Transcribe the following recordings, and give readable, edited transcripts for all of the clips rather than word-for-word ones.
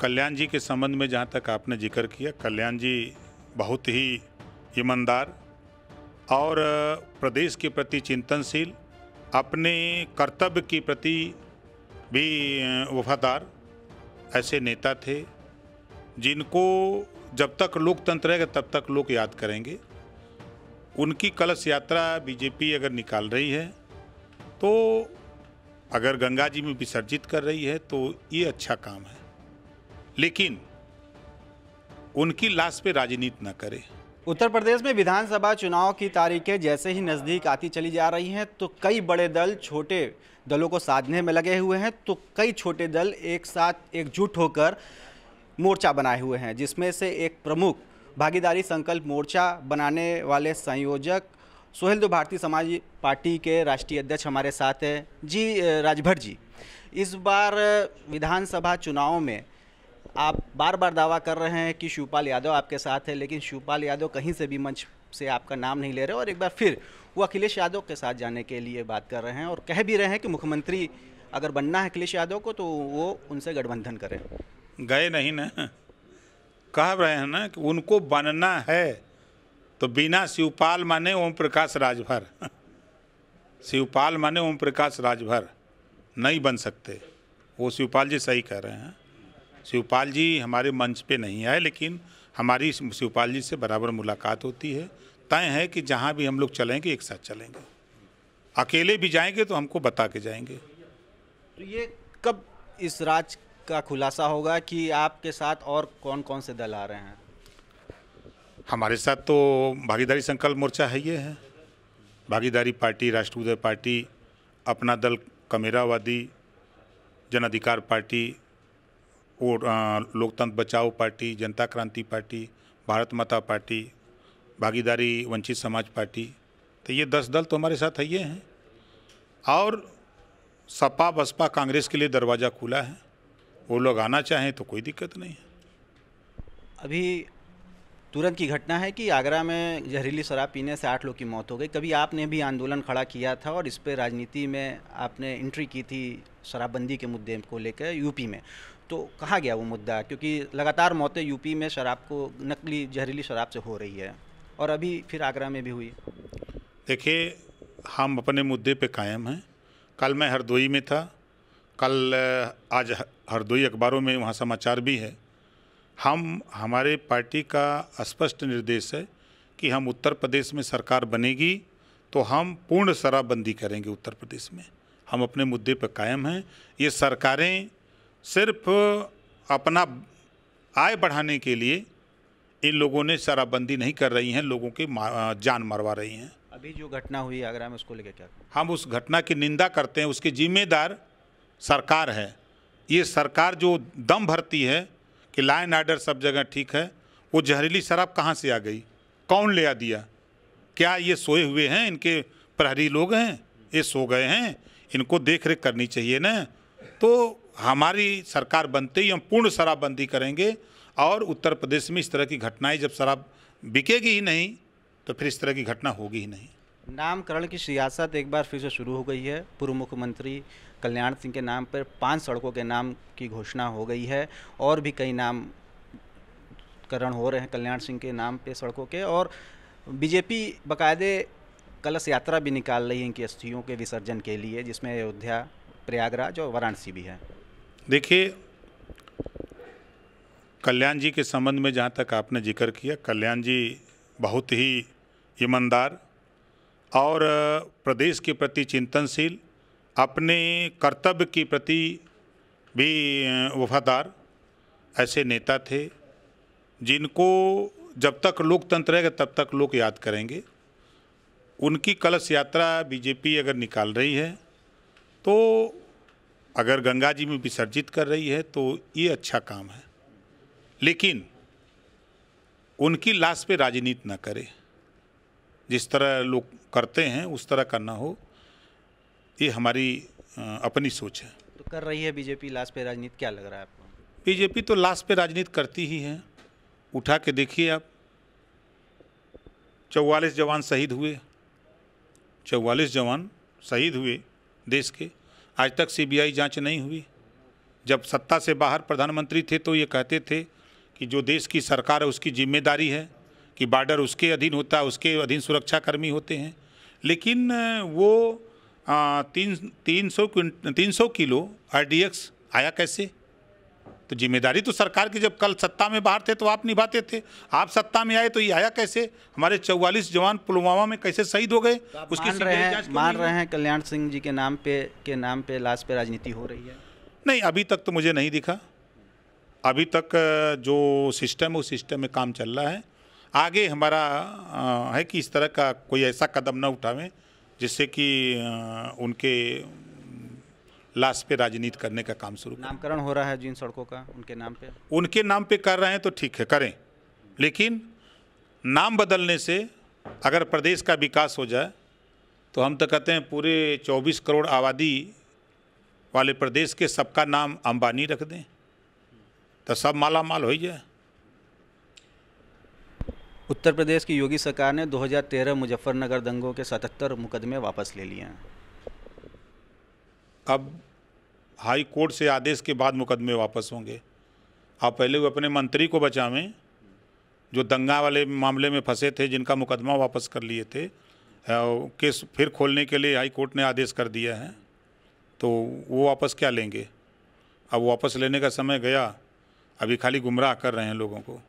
कल्याण जी के संबंध में जहाँ तक आपने जिक्र किया, कल्याण जी बहुत ही ईमानदार और प्रदेश के प्रति चिंतनशील, अपने कर्तव्य के प्रति भी वफादार ऐसे नेता थे जिनको जब तक लोकतंत्र रहेगा तब तक लोग याद करेंगे। उनकी कलश यात्रा बीजेपी अगर निकाल रही है तो अगर गंगा जी में विसर्जित कर रही है तो ये अच्छा काम है, लेकिन उनकी लाश पे राजनीति न करे। उत्तर प्रदेश में विधानसभा चुनाव की तारीखें जैसे ही नज़दीक आती चली जा रही हैं तो कई बड़े दल छोटे दलों को साधने में लगे हुए हैं, तो कई छोटे दल एक साथ एकजुट होकर मोर्चा बनाए हुए हैं, जिसमें से एक प्रमुख भागीदारी संकल्प मोर्चा बनाने वाले संयोजक सुहेलदेव भारतीय समाज पार्टी के राष्ट्रीय अध्यक्ष हमारे साथ हैं। जी राजभर जी, इस बार विधानसभा चुनाव में आप बार बार दावा कर रहे हैं कि शिवपाल यादव आपके साथ है, लेकिन शिवपाल यादव कहीं से भी मंच से आपका नाम नहीं ले रहे और एक बार फिर वो अखिलेश यादव के साथ जाने के लिए बात कर रहे हैं और कह भी रहे हैं कि मुख्यमंत्री अगर बनना है अखिलेश यादव को तो वो उनसे गठबंधन करें। गए नहीं ना, कह रहे हैं ना कि उनको बनना है तो बिना शिवपाल माने ओम प्रकाश राजभर शिवपाल माने ओम प्रकाश राजभर नहीं बन सकते। वो शिवपाल जी सही कह रहे हैं। शिवपाल जी हमारे मंच पे नहीं आए, लेकिन हमारी शिवपाल जी से बराबर मुलाकात होती है। तय है कि जहाँ भी हम लोग चलेंगे एक साथ चलेंगे, अकेले भी जाएंगे तो हमको बता के जाएंगे। तो ये कब इस राज का खुलासा होगा कि आपके साथ और कौन कौन से दल आ रहे हैं? हमारे साथ तो भागीदारी संकल्प मोर्चा है, ये है भागीदारी पार्टी, राष्ट्रीय पार्टी, अपना दल कमेरावादी, जन अधिकार पार्टी और लोकतंत्र बचाओ पार्टी, जनता क्रांति पार्टी, भारत माता पार्टी, भागीदारी वंचित समाज पार्टी। तो ये 10 दल तो हमारे साथ है ये हैं। और सपा बसपा कांग्रेस के लिए दरवाज़ा खुला है, वो लोग आना चाहें तो कोई दिक्कत नहीं है। अभी तुरंत की घटना है कि आगरा में जहरीली शराब पीने से 8 लोग की मौत हो गई। कभी आपने भी आंदोलन खड़ा किया था और इस पर राजनीति में आपने एंट्री की थी शराबबंदी के मुद्दे को लेकर यूपी में, तो कहाँ गया वो मुद्दा? क्योंकि लगातार मौतें यूपी में शराब को नकली जहरीली शराब से हो रही है और अभी फिर आगरा में भी हुई। देखिए, हम अपने मुद्दे पे कायम हैं। कल मैं हरदोई में था, आज हरदोई अखबारों में वहाँ समाचार भी है। हमारे पार्टी का स्पष्ट निर्देश है कि हम उत्तर प्रदेश में सरकार बनेगी तो हम पूर्ण शराबबंदी करेंगे उत्तर प्रदेश में। हम अपने मुद्दे पर कायम हैं। ये सरकारें सिर्फ अपना आय बढ़ाने के लिए इन लोगों ने शराबबंदी नहीं कर रही हैं, लोगों की जान मरवा रही हैं। अभी जो घटना हुई आगरा में उसको लेकर क्या? हम उस घटना की निंदा करते हैं, उसकी जिम्मेदार सरकार है। ये सरकार जो दम भरती है कि लॉ एंड ऑर्डर सब जगह ठीक है, वो जहरीली शराब कहाँ से आ गई? कौन ले आ दिया? क्या ये सोए हुए हैं? इनके प्रहरी लोग हैं, ये सो गए हैं, इनको देख रेख करनी चाहिए ना। तो हमारी सरकार बनते ही हम पूर्ण शराबबंदी करेंगे और उत्तर प्रदेश में इस तरह की घटनाएं, जब शराब बिकेगी ही नहीं तो फिर इस तरह की घटना होगी ही नहीं। नामकरण की सियासत एक बार फिर से शुरू हो गई है। पूर्व मुख्यमंत्री कल्याण सिंह के नाम पर 5 सड़कों के नाम की घोषणा हो गई है और भी कई नामकरण हो रहे हैं कल्याण सिंह के नाम पे सड़कों के, और बीजेपी बाकायदे कलश यात्रा भी निकाल रही है इनकी अस्थियों के विसर्जन के लिए, जिसमें अयोध्या, प्रयागराज और वाराणसी भी है। देखिए, कल्याण जी के संबंध में जहाँ तक आपने जिक्र किया, कल्याण जी बहुत ही ईमानदार और प्रदेश के प्रति चिंतनशील, अपने कर्तव्य के प्रति भी वफादार ऐसे नेता थे जिनको जब तक लोकतंत्र रहेगा तब तक लोग याद करेंगे। उनकी कलश यात्रा बीजेपी अगर निकाल रही है तो अगर गंगा जी में विसर्जित कर रही है तो ये अच्छा काम है, लेकिन उनकी लाश पे राजनीति न करे। जिस तरह लोग करते हैं उस तरह का ना हो, ये हमारी अपनी सोच है। तो कर रही है बीजेपी लाश पे राजनीति, क्या लग रहा है आपको? बीजेपी तो लाश पे राजनीति करती ही है। उठा के देखिए आप, 44 जवान शहीद हुए, 44 जवान शहीद हुए देश के, आज तक सीबीआई जांच नहीं हुई। जब सत्ता से बाहर प्रधानमंत्री थे तो ये कहते थे कि जो देश की सरकार है उसकी जिम्मेदारी है कि बॉर्डर उसके अधीन होता है, उसके अधीन सुरक्षाकर्मी होते हैं। लेकिन वो 300 किलो RDX आया कैसे? तो जिम्मेदारी तो सरकार की, जब कल सत्ता में बाहर थे तो आप निभाते थे, आप सत्ता में आए तो ये आया कैसे? हमारे 44 जवान पुलवामा में कैसे शहीद हो गए? उसकी मान रहे हैं कल्याण सिंह जी के नाम पे लाश पे राजनीति हो रही है? नहीं, अभी तक तो मुझे नहीं दिखा। अभी तक जो सिस्टम है उस सिस्टम में काम चल रहा है। आगे हमारा है कि इस तरह का कोई ऐसा कदम न उठावें जिससे कि उनके लाश पे राजनीति करने का काम शुरू। नामकरण हो रहा है जिन सड़कों का उनके नाम पे कर रहे हैं तो ठीक है, करें, लेकिन नाम बदलने से अगर प्रदेश का विकास हो जाए तो हम तो कहते हैं पूरे 24 करोड़ आबादी वाले प्रदेश के सबका नाम अंबानी रख दें तो सब माला माल हो जाए। उत्तर प्रदेश की योगी सरकार ने 2013 मुजफ्फरनगर दंगों के 77 मुकदमे वापस ले लिए हैं। अब हाई कोर्ट से आदेश के बाद मुकदमे वापस होंगे। आप पहले वो अपने मंत्री को बचावें जो दंगा वाले मामले में फंसे थे, जिनका मुकदमा वापस कर लिए थे, केस फिर खोलने के लिए हाई कोर्ट ने आदेश कर दिया है, तो वो वापस क्या लेंगे? अब वापस लेने का समय गया, अभी खाली गुमराह कर रहे हैं लोगों को।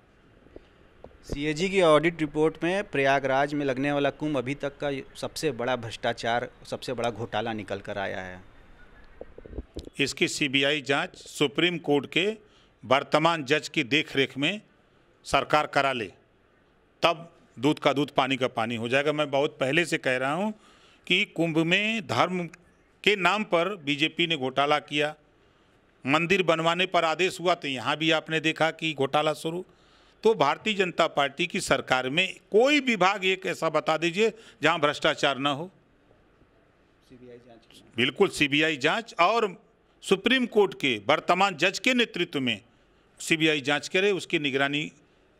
CAG की ऑडिट रिपोर्ट में प्रयागराज में लगने वाला कुंभ अभी तक का सबसे बड़ा भ्रष्टाचार, सबसे बड़ा घोटाला निकल कर आया है। इसकी CBI जांच सुप्रीम कोर्ट के वर्तमान जज की देखरेख में सरकार करा ले, तब दूध का दूध पानी का पानी हो जाएगा। मैं बहुत पहले से कह रहा हूं कि कुंभ में धर्म के नाम पर बीजेपी ने घोटाला किया, मंदिर बनवाने पर आदेश हुआ तो यहाँ भी आपने देखा कि घोटाला शुरू। तो भारतीय जनता पार्टी की सरकार में कोई विभाग एक ऐसा बता दीजिए जहाँ भ्रष्टाचार ना हो। बिल्कुल CBI जांच, और सुप्रीम कोर्ट के वर्तमान जज के नेतृत्व में CBI जांच करे, उसकी निगरानी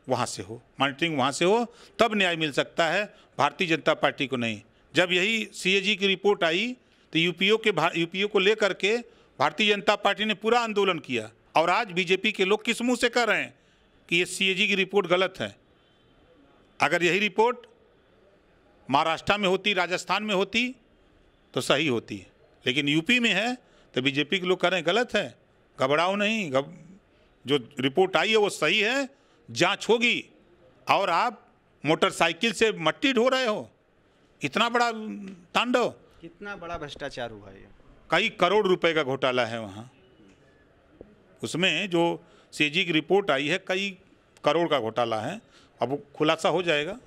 वहाँ से हो, मॉनिटरिंग वहाँ से हो, तब न्याय मिल सकता है, भारतीय जनता पार्टी को नहीं। जब यही CAG की रिपोर्ट आई तो यूपीओ को लेकर के भारतीय जनता पार्टी ने पूरा आंदोलन किया, और आज बीजेपी के लोग किस मुँह से कह रहे हैं कि ये CAG की रिपोर्ट गलत है। अगर यही रिपोर्ट महाराष्ट्र में होती, राजस्थान में होती तो सही होती, लेकिन यूपी में है तो बीजेपी के लोग कह रहे हैं गलत है। घबराओ नहीं, जो रिपोर्ट आई है वो सही है, जांच होगी। और आप मोटरसाइकिल से मट्टी ढो रहे हो, इतना बड़ा तांडव, कितना बड़ा भ्रष्टाचार हुआ है। कई करोड़ रुपए का घोटाला है वहाँ, उसमें जो CAG की रिपोर्ट आई है कई करोड़ का घोटाला है, अब वो खुलासा हो जाएगा।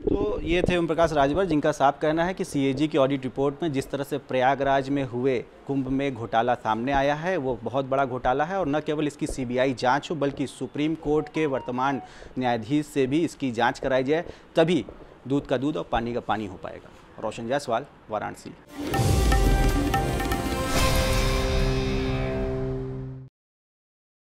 तो ये थे ओम प्रकाश राजभर, जिनका साफ कहना है कि CAG की ऑडिट रिपोर्ट में जिस तरह से प्रयागराज में हुए कुंभ में घोटाला सामने आया है वो बहुत बड़ा घोटाला है, और न केवल इसकी CBI जांच हो बल्कि सुप्रीम कोर्ट के वर्तमान न्यायाधीश से भी इसकी जांच कराई जाए, तभी दूध का दूध और पानी का पानी हो पाएगा। रोशन जायसवाल, वाराणसी।